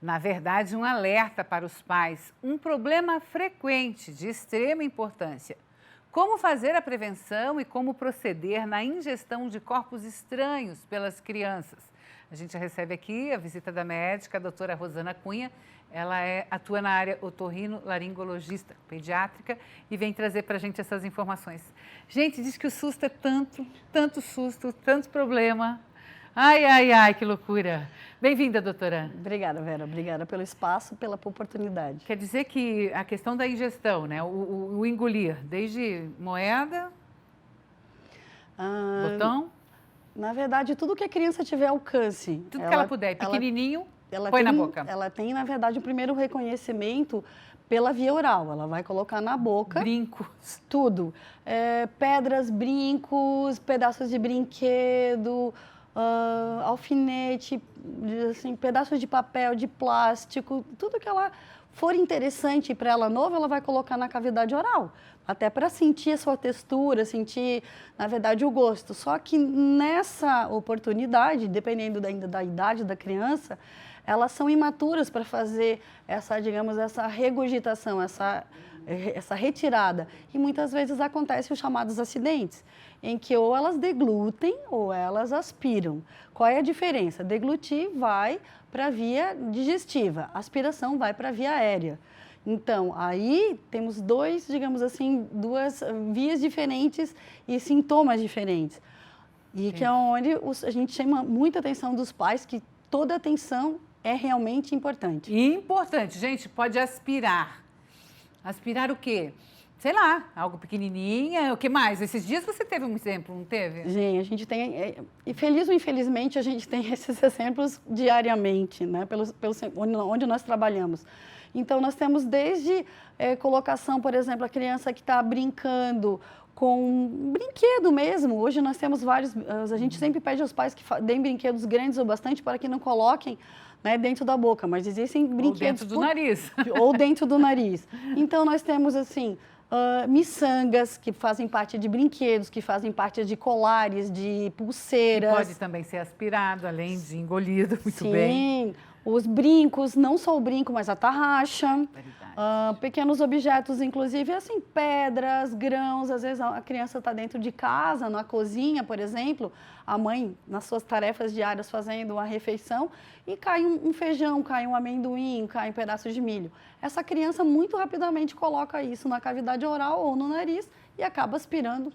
Na verdade, um alerta para os pais, um problema frequente de extrema importância. Como fazer a prevenção e como proceder na ingestão de corpos estranhos pelas crianças? A gente recebe aqui a visita da médica, a doutora Rosana Cunha. Ela atua na área otorrino-laringologista pediátrica e vem trazer para a gente essas informações. Gente, diz que o susto é tanto susto, tanto problema. Ai, ai, ai, que loucura. Bem-vinda, doutora. Obrigada, Vera. Obrigada pelo espaço, pela oportunidade. Quer dizer que a questão da ingestão, né? O engolir, desde moeda, botão? Na verdade, tudo que a criança tiver alcance. Tudo que ela puder, pequenininho, põe na boca. Ela tem, na verdade, o primeiro reconhecimento pela via oral. Ela vai colocar na boca. Brincos. Tudo. Pedras, brincos, pedaços de brinquedo, alfinete, assim, pedaços de papel, de plástico, tudo que ela for interessante para ela novo, ela vai colocar na cavidade oral, até para sentir a sua textura, sentir, na verdade, o gosto. Só que nessa oportunidade, dependendo ainda da idade da criança, elas são imaturas para fazer essa, digamos, essa regurgitação, essa retirada. E muitas vezes acontecem os chamados acidentes, em que ou elas deglutem ou elas aspiram. Qual é a diferença? Deglutir vai para a via digestiva, aspiração vai para a via aérea. Então, aí temos duas vias diferentes e sintomas diferentes. E que é onde a gente chama muita atenção dos pais, que toda atenção é realmente importante. Importante, gente, pode aspirar. Aspirar o quê? Sei lá, algo pequenininha, o que mais? Esses dias você teve um exemplo, não teve? Gente, a gente tem, e feliz ou infelizmente, a gente tem esses exemplos diariamente, né, onde nós trabalhamos. Então, nós temos desde colocação, por exemplo, a criança que está brincando com um brinquedo mesmo. Hoje nós temos vários, a gente sempre pede aos pais que deem brinquedos grandes ou bastante para que não coloquem, né, dentro da boca, mas existem brinquedos... Ou dentro do nariz. Ou dentro do nariz. Então, nós temos, assim, miçangas, que fazem parte de brinquedos, que fazem parte de colares, de pulseiras. Que pode também ser aspirado, além de engolido, muito bem. Sim, os brincos, não só o brinco, mas a tarraxa. Pequenos objetos, inclusive, assim, pedras, grãos. Às vezes a criança está dentro de casa, na cozinha, por exemplo, a mãe, nas suas tarefas diárias, fazendo uma refeição, e cai um feijão, cai um amendoim, cai um pedaço de milho. Essa criança muito rapidamente coloca isso na cavidade oral ou no nariz e acaba aspirando.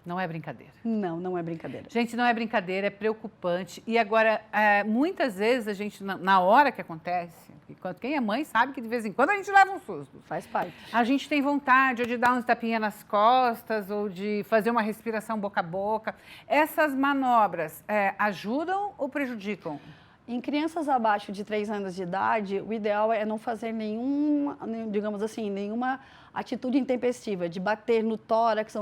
Não é brincadeira. Não, não é brincadeira. Gente, não é brincadeira, é preocupante. E agora, muitas vezes a gente, na hora que acontece, quem é mãe sabe que de vez em quando a gente leva um susto. Faz parte. A gente tem vontade ou de dar uns tapinhas nas costas ou de fazer uma respiração boca a boca. Essas manobras ajudam ou prejudicam? Em crianças abaixo de 3 anos de idade, o ideal é não fazer nenhuma atitude intempestiva, de bater no tórax,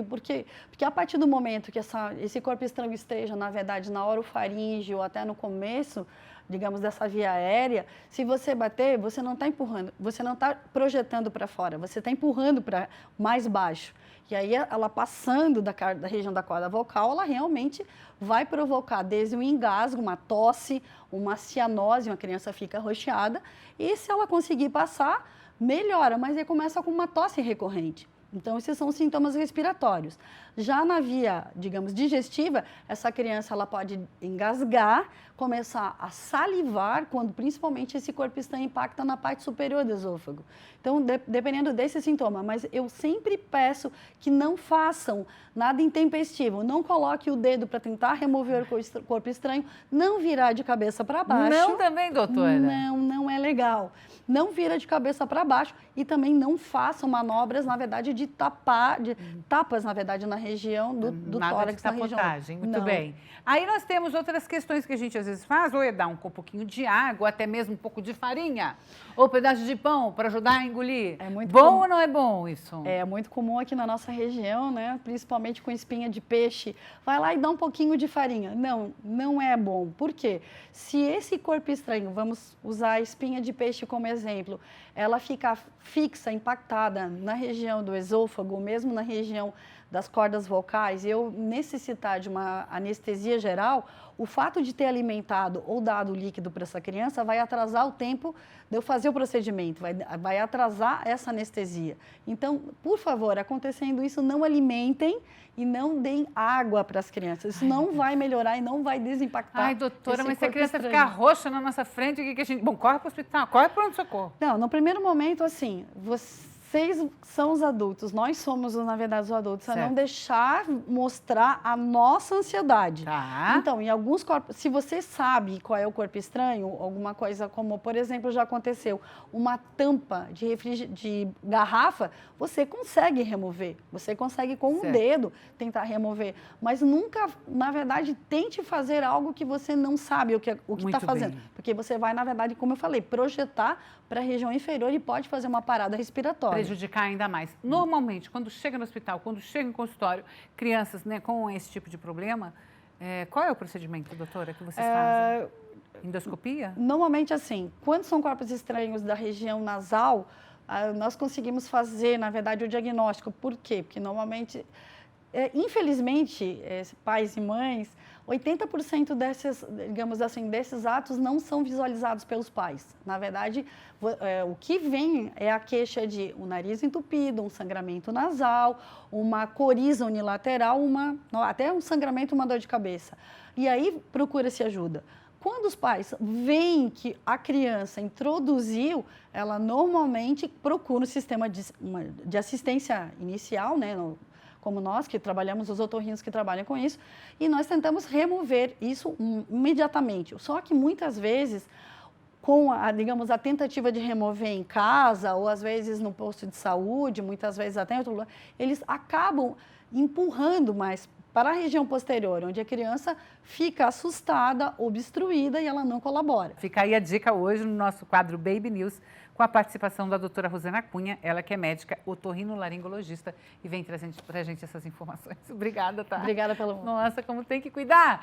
porque a partir do momento que esse corpo estranho esteja, na verdade, na orofaringe ou até no começo, digamos, dessa via aérea, se você bater, você não está empurrando, você não está projetando para fora, você está empurrando para mais baixo. E aí, ela passando da região da corda vocal, ela realmente vai provocar desde um engasgo, uma tosse, uma cianose, uma criança fica arroxeada. E se ela conseguir passar, melhora, mas aí começa com uma tosse recorrente. Então, esses são sintomas respiratórios. Já na via, digamos, digestiva, essa criança ela pode engasgar, começar a salivar, quando principalmente esse corpo estranho impacta na parte superior do esôfago. Então, dependendo desse sintoma, mas eu sempre peço que não façam nada intempestivo, não coloque o dedo para tentar remover o corpo estranho, não virar de cabeça para baixo. Não também, doutora? Não, não é legal. Não vira de cabeça para baixo e também não façam manobras, na verdade, de tapas, na verdade, na região do tórax, na região. Muito bem. Aí nós temos outras questões que a gente às vezes faz, ou é dar um pouquinho de água, ou até mesmo um pouco de farinha, ou um pedaço de pão para ajudar a engolir. É muito bom comum. Ou não é bom isso? É muito comum aqui na nossa região, né? Principalmente com espinha de peixe. Vai lá e dá um pouquinho de farinha. Não, não é bom. Por quê? Se esse corpo estranho, vamos usar a espinha de peixe como exemplo, ela fica fixa, impactada na região do esôfago, mesmo na região das cordas vocais e eu necessitar de uma anestesia geral, o fato de ter alimentado ou dado líquido para essa criança vai atrasar o tempo de eu fazer o procedimento, vai atrasar essa anestesia. Então, por favor, acontecendo isso, não alimentem e não deem água para as crianças. Isso não vai melhorar e não vai desimpactar. Ai, doutora, mas se a criança ficar roxa na nossa frente, o que a gente... Bom, corre para o hospital, corre para o pronto-socorro. Não, no primeiro momento, assim, vocês são os adultos, nós somos, na verdade, os adultos, a não deixar mostrar a nossa ansiedade. Tá. Então, em alguns corpos, se você sabe qual é o corpo estranho, alguma coisa como, por exemplo, já aconteceu, uma tampa de garrafa, você consegue remover, você consegue com um dedo tentar remover, mas nunca, na verdade, tente fazer algo que você não sabe o que está fazendo, porque você vai, na verdade, como eu falei, projetar para a região inferior e pode fazer uma parada respiratória. Prejudicar ainda mais. Normalmente, quando chega no hospital, quando chega em consultório, crianças, né, com esse tipo de problema, qual é o procedimento, doutora, que vocês fazem? Endoscopia? Normalmente, assim, quando são corpos estranhos da região nasal, nós conseguimos fazer, na verdade, o diagnóstico. Por quê? Porque normalmente, infelizmente, pais e mães, 80% desses, digamos assim, desses atos não são visualizados pelos pais. Na verdade, o que vem é a queixa de um nariz entupido, um sangramento nasal, uma coriza unilateral, até um sangramento, uma dor de cabeça. E aí procura-se ajuda. Quando os pais veem que a criança introduziu, ela normalmente procura um sistema de assistência inicial, né, como nós que trabalhamos, os otorrinos que trabalham com isso, e nós tentamos remover isso imediatamente. Só que muitas vezes, com digamos, a tentativa de remover em casa, ou às vezes no posto de saúde, muitas vezes até em outro lugar, eles acabam empurrando mais para a região posterior, onde a criança fica assustada, obstruída e ela não colabora. Fica aí a dica hoje no nosso quadro Baby News, com a participação da doutora Rosana Cunha, ela que é médica otorrinolaringologista e vem trazer para a gente essas informações. Obrigada, tá? Obrigada pelo... Nossa, como tem que cuidar!